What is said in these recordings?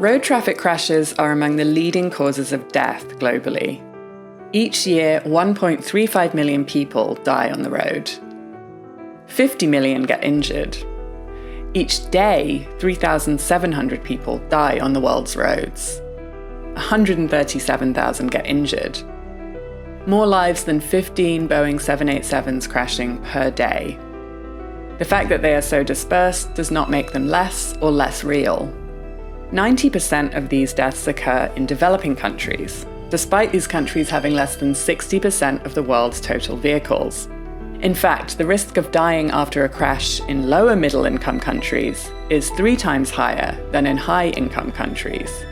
Road traffic crashes are among the leading causes of death globally. Each year, 1.35 million people die on the road. 50 million get injured. Each day, 3,700 people die on the world's roads. 137,000 get injured. More lives than 15 Boeing 787s crashing per day. The fact that they are so dispersed does not make them less or less real. 90% of these deaths occur in developing countries, despite these countries having less than 60% of the world's total vehicles. In fact, the risk of dying after a crash in lower middle-income countries is 3 times higher than in high-income countries.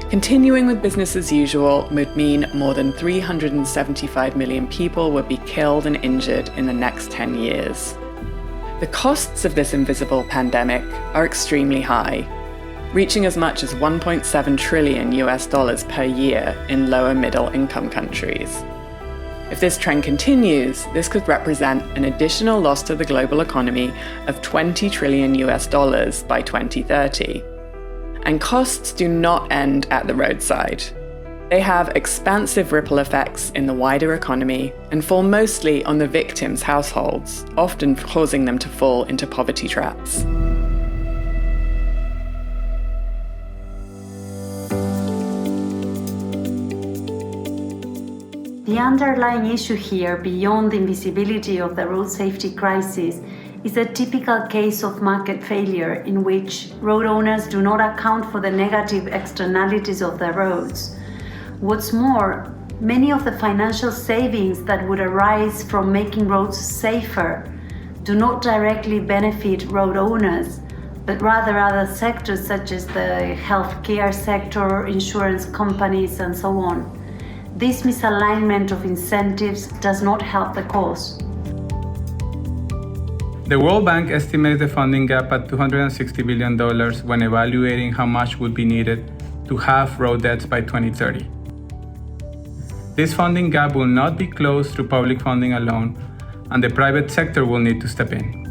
Continuing with business as usual would mean more than 375 million people would be killed and injured in the next 10 years. The costs of this invisible pandemic are extremely high, reaching as much as $1.7 trillion per year in lower middle income countries. If this trend continues, this could represent an additional loss to the global economy of $20 trillion by 2030. And costs do not end at the roadside. They have expansive ripple effects in the wider economy and fall mostly on the victims' households, often causing them to fall into poverty traps. The underlying issue here, beyond the invisibility of the road safety crisis, is a typical case of market failure in which road owners do not account for the negative externalities of the roads. What's more, many of the financial savings that would arise from making roads safer do not directly benefit road owners, but rather other sectors such as the healthcare sector, insurance companies, and so on. This misalignment of incentives does not help the cause. The World Bank estimates the funding gap at $260 billion when evaluating how much would be needed to halve road deaths by 2030. This funding gap will not be closed through public funding alone, and the private sector will need to step in.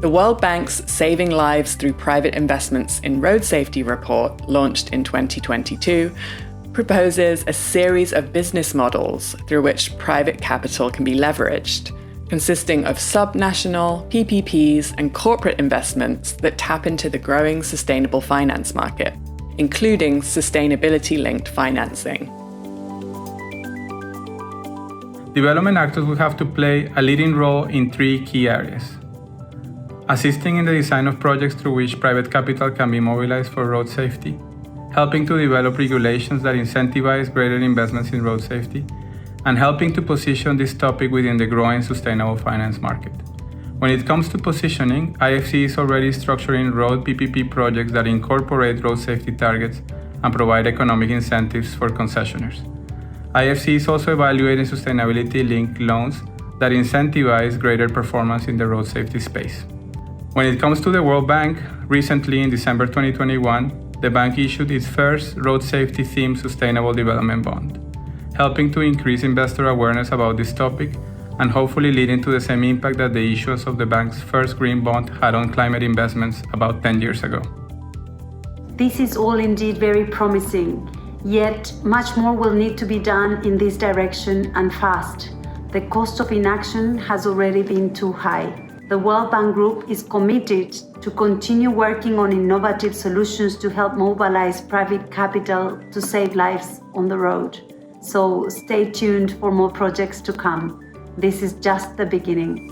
The World Bank's Saving Lives Through Private Investments in Road Safety report, launched in 2022, proposes a series of business models through which private capital can be leveraged, consisting of subnational, PPPs, and corporate investments that tap into the growing sustainable finance market, including sustainability-linked financing. Development actors will have to play a leading role in 3 key areas: assisting in the design of projects through which private capital can be mobilized for road safety, helping to develop regulations that incentivize greater investments in road safety, and helping to position this topic within the growing sustainable finance market. When it comes to positioning, IFC is already structuring road PPP projects that incorporate road safety targets and provide economic incentives for concessionaires. IFC is also evaluating sustainability-linked loans that incentivize greater performance in the road safety space. When it comes to the World Bank, recently in December 2021, the bank issued its first road safety-themed sustainable development bond, helping to increase investor awareness about this topic and hopefully leading to the same impact that the issuance of the bank's first green bond had on climate investments about 10 years ago. This is all indeed very promising, yet much more will need to be done in this direction and fast. The cost of inaction has already been too high. The World Bank Group is committed to continue working on innovative solutions to help mobilize private capital to save lives on the road. So stay tuned for more projects to come. This is just the beginning.